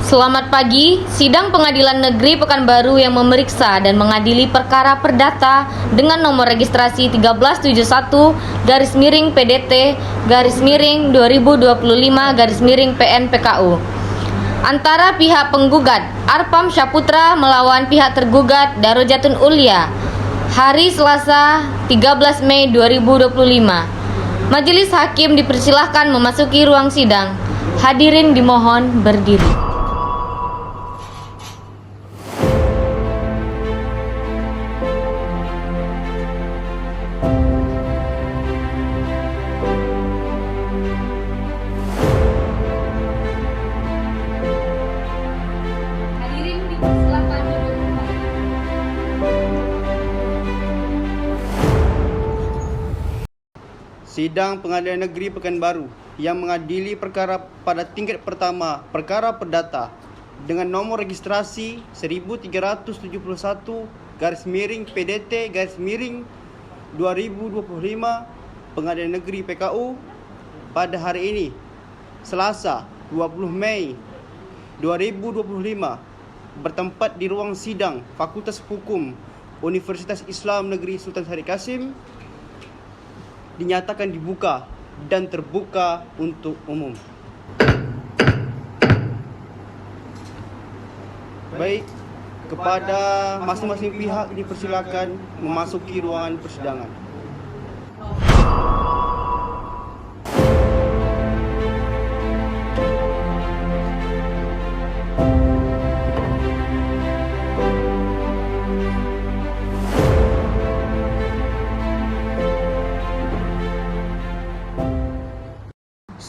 Selamat pagi, Sidang Pengadilan Negeri Pekanbaru yang memeriksa dan mengadili perkara perdata dengan nomor registrasi 1321-PDT-2025-PN-PKU antara pihak penggugat Arpam Syaputra melawan pihak tergugat Darajatun Ulia hari Selasa 13 Mei 2025. Majelis Hakim dipersilahkan memasuki ruang sidang. Hadirin dimohon berdiri. Sidang Pengadilan Negeri Pekanbaru yang mengadili perkara pada tingkat pertama perkara perdata dengan nomor registrasi 1371-PDT-2025 Pengadilan Negeri PKU pada hari ini Selasa 20 Mei 2025 bertempat di ruang sidang Fakultas Hukum Universitas Islam Negeri Sultan Syarif Kasim dinyatakan dibuka dan terbuka untuk umum. Baik, kepada masing-masing pihak dipersilakan memasuki ruangan persidangan.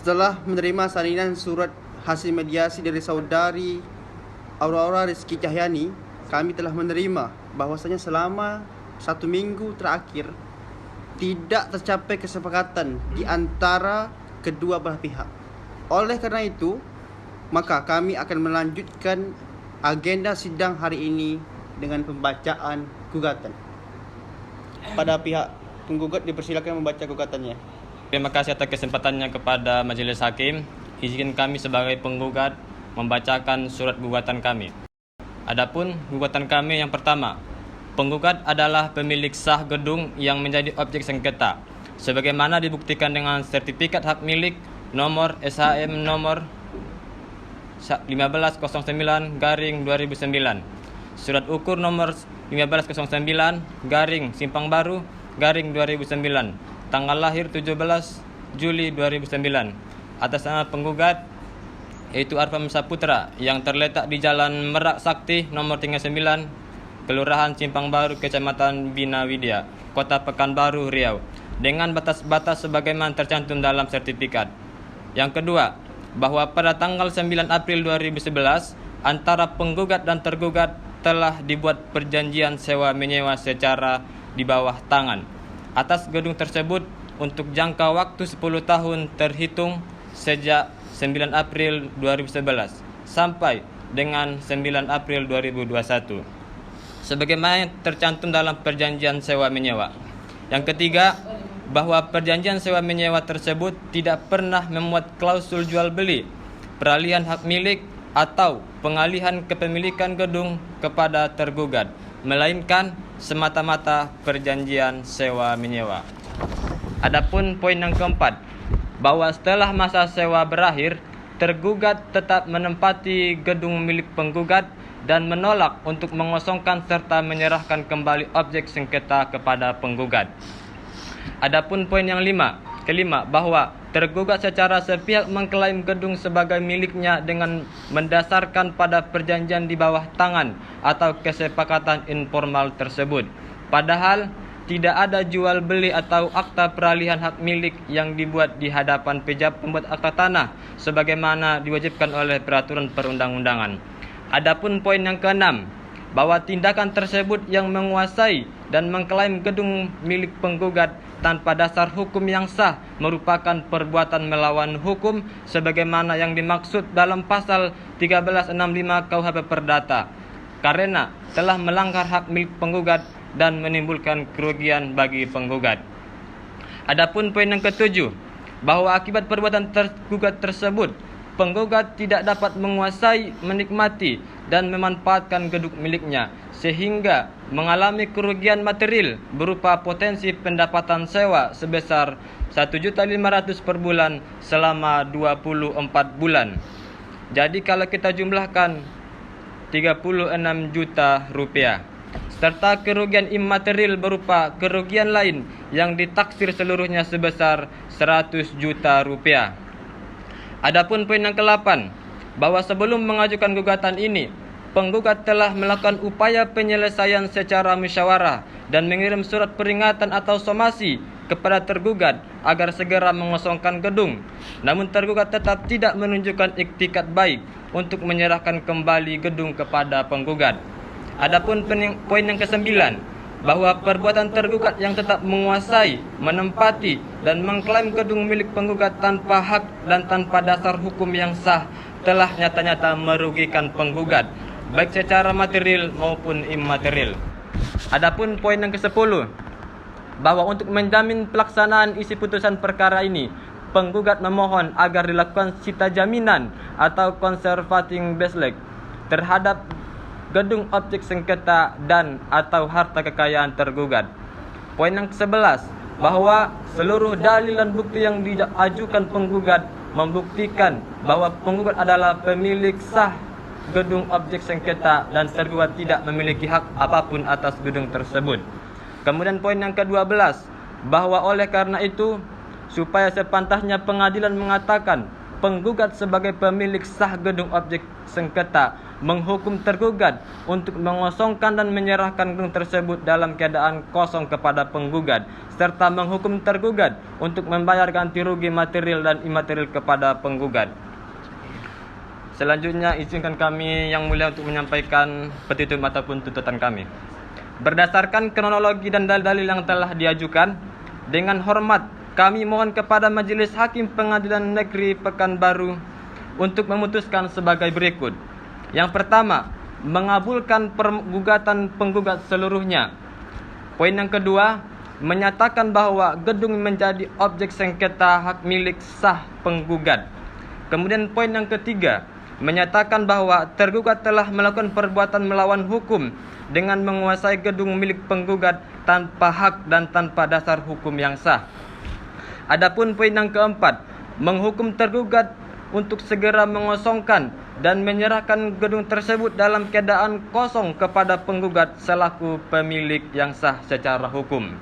Setelah menerima salinan surat hasil mediasi dari saudari Aurora Rizky Cahyani, kami telah menerima bahwasanya selama 1 minggu terakhir tidak tercapai kesepakatan di antara kedua belah pihak. Oleh karena itu, maka kami akan melanjutkan agenda sidang hari ini dengan pembacaan gugatan. Pada pihak penggugat dipersilakan membaca gugatannya. Terima kasih atas kesempatannya kepada Majelis Hakim. Izin kami sebagai penggugat membacakan surat gugatan kami. Adapun gugatan kami yang pertama, penggugat adalah pemilik sah gedung yang menjadi objek sengketa, sebagaimana dibuktikan dengan sertifikat hak milik nomor SHM nomor 1509/2009, surat ukur nomor 1509/Simpang Baru/2009, tanggal lahir 17 Juli 2009 atas nama penggugat yaitu Arpam Syaputra yang terletak di Jalan Merak Sakti nomor 39, Kelurahan Simpang Baru, Kecamatan Bina Widya, Kota Pekanbaru, Riau, dengan batas-batas sebagaimana tercantum dalam sertifikat. Yang kedua, bahwa pada tanggal 9 April 2011 antara penggugat dan tergugat telah dibuat perjanjian sewa menyewa secara di bawah tangan atas gedung tersebut untuk jangka waktu 10 tahun terhitung sejak 9 April 2011 sampai dengan 9 April 2021 sebagaimana tercantum dalam perjanjian sewa menyewa. Yang ketiga, bahwa perjanjian sewa menyewa tersebut tidak pernah memuat klausul jual beli, peralihan hak milik atau pengalihan kepemilikan gedung kepada tergugat, melainkan semata-mata perjanjian sewa menyewa. Adapun poin yang keempat, bahwa setelah masa sewa berakhir, tergugat tetap menempati gedung milik penggugat dan menolak untuk mengosongkan serta menyerahkan kembali objek sengketa kepada penggugat. Adapun poin yang kelima, bahwa tergugat secara sepihak mengklaim gedung sebagai miliknya dengan mendasarkan pada perjanjian di bawah tangan atau kesepakatan informal tersebut. Padahal tidak ada jual beli atau akta peralihan hak milik yang dibuat di hadapan pejab pembuat akta tanah sebagaimana diwajibkan oleh peraturan perundang-undangan. Adapun poin yang keenam, bahwa tindakan tersebut yang menguasai dan mengklaim gedung milik penggugat tanpa dasar hukum yang sah merupakan perbuatan melawan hukum sebagaimana yang dimaksud dalam pasal 1365 KUHP Perdata, karena telah melanggar hak milik penggugat dan menimbulkan kerugian bagi penggugat. Adapun poin yang ketujuh, bahwa akibat perbuatan tergugat tersebut penggugat tidak dapat menguasai, menikmati, dan memanfaatkan gedung miliknya sehingga mengalami kerugian material berupa potensi pendapatan sewa sebesar 1.500.000 per bulan selama 24 bulan. Jadi kalau kita jumlahkan 36 juta rupiah. Serta kerugian imaterial berupa kerugian lain yang ditaksir seluruhnya sebesar 100 juta rupiah. Adapun poin yang ke-8, bahwa sebelum mengajukan gugatan ini, penggugat telah melakukan upaya penyelesaian secara musyawarah dan mengirim surat peringatan atau somasi kepada tergugat agar segera mengosongkan gedung. Namun tergugat tetap tidak menunjukkan iktikat baik untuk menyerahkan kembali gedung kepada penggugat. Adapun poin yang ke-9, bahwa perbuatan tergugat yang tetap menguasai, menempati, dan mengklaim gedung milik penggugat tanpa hak dan tanpa dasar hukum yang sah telah nyata-nyata merugikan penggugat, baik secara material maupun imaterial. Adapun poin yang ke-10, bahwa untuk menjamin pelaksanaan isi putusan perkara ini, penggugat memohon agar dilakukan sita jaminan atau conservating baselect terhadap gedung objek sengketa dan atau harta kekayaan tergugat. Poin yang ke-11, bahwa seluruh dalil dan bukti yang diajukan penggugat membuktikan bahwa penggugat adalah pemilik sah gedung objek sengketa dan tergugat tidak memiliki hak apapun atas gedung tersebut. Kemudian poin yang ke-12, bahwa oleh karena itu supaya sepantasnya pengadilan mengatakan penggugat sebagai pemilik sah gedung objek sengketa menghukum tergugat untuk mengosongkan dan menyerahkan gedung tersebut dalam keadaan kosong kepada penggugat, serta menghukum tergugat untuk membayar ganti rugi material dan imaterial kepada penggugat. Selanjutnya izinkan kami yang mulia untuk menyampaikan petitum ataupun tuntutan kami. Berdasarkan kronologi dan dalil-dalil yang telah diajukan, dengan hormat kami mohon kepada Majelis Hakim Pengadilan Negeri Pekanbaru untuk memutuskan sebagai berikut. Yang pertama, mengabulkan gugatan penggugat seluruhnya. Poin yang kedua, menyatakan bahwa gedung menjadi objek sengketa hak milik sah penggugat. Kemudian poin yang ketiga, menyatakan bahwa tergugat telah melakukan perbuatan melawan hukum dengan menguasai gedung milik penggugat tanpa hak dan tanpa dasar hukum yang sah. Adapun poin yang keempat, menghukum tergugat untuk segera mengosongkan dan menyerahkan gedung tersebut dalam keadaan kosong kepada penggugat selaku pemilik yang sah secara hukum.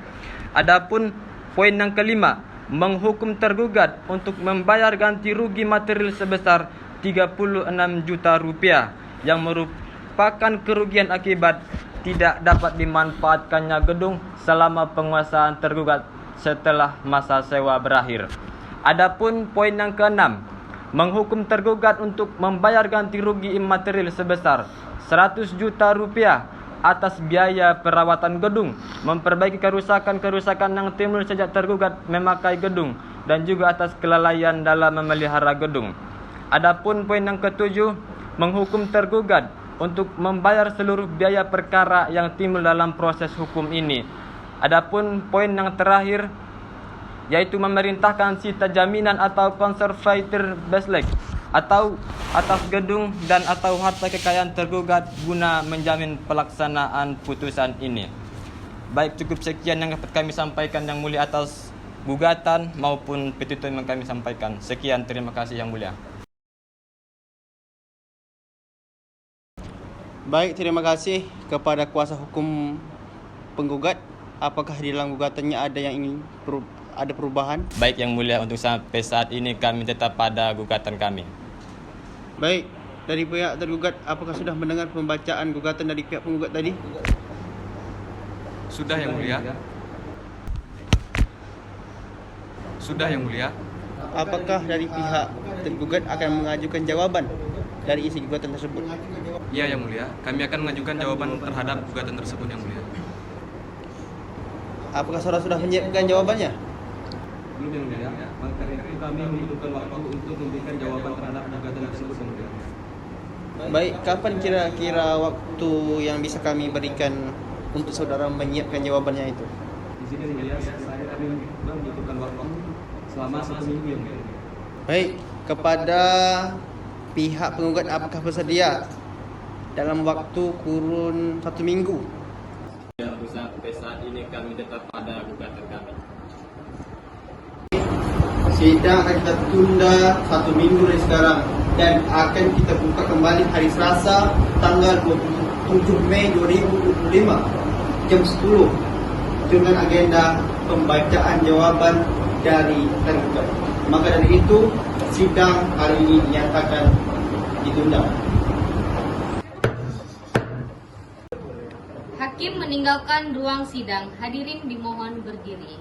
Adapun poin yang kelima, menghukum tergugat untuk membayar ganti rugi material sebesar 36 juta rupiah yang merupakan kerugian akibat tidak dapat dimanfaatkannya gedung selama penguasaan tergugat setelah masa sewa berakhir. Adapun poin yang keenam, menghukum tergugat untuk membayar ganti rugi imaterial sebesar 100 juta rupiah atas biaya perawatan gedung, memperbaiki kerusakan-kerusakan yang timbul sejak tergugat memakai gedung, dan juga atas kelalaian dalam memelihara gedung. Adapun poin yang ketujuh, menghukum tergugat untuk membayar seluruh biaya perkara yang timbul dalam proses hukum ini. Adapun poin yang terakhir, yaitu memerintahkan sita jaminan atau conservator baselect atau atas gedung dan atau harta kekayaan tergugat guna menjamin pelaksanaan putusan ini. Baik, cukup sekian yang dapat kami sampaikan yang mulia atas gugatan maupun petitum yang kami sampaikan. Sekian, terima kasih yang mulia. Baik, terima kasih kepada kuasa hukum penggugat. Apakah di dalam gugatannya ada yang ingin ada perubahan? Baik yang mulia, untuk sampai saat ini kami tetap pada gugatan kami. Baik, dari pihak tergugat, apakah sudah mendengar pembacaan gugatan dari pihak penggugat tadi? Sudah yang mulia. Sudah yang mulia. Apakah dari pihak tergugat akan mengajukan jawaban dari isi gugatan tersebut? Iya yang mulia, kami akan mengajukan jawaban terhadap gugatan tersebut yang mulia. Apakah saudara sudah menyiapkan jawabannya? Belum yang mulia, maka itu kami membutuhkan waktu untuk memberikan jawaban terhadap gugatan tersebut yang mulia. Baik, kapan kira-kira waktu yang bisa kami berikan untuk saudara menyiapkan jawabannya itu? Di sini yang mulia, kami membutuhkan waktu selama 1 minggu yang mulia. Baik, kepada pihak penggugat apakah bersedia dalam waktu kurun 1 minggu. Ya, sampai saat ini kami tetap pada gugatan kami. Sidang akan kita tunda 1 minggu dari sekarang dan akan kita buka kembali hari Selasa tanggal 27 Mei 2025 jam 10 dengan agenda pembacaan jawaban dari tergugat. Maka dari itu sidang hari ini dinyatakan ditunda. Hakim meninggalkan ruang sidang. Hadirin dimohon berdiri.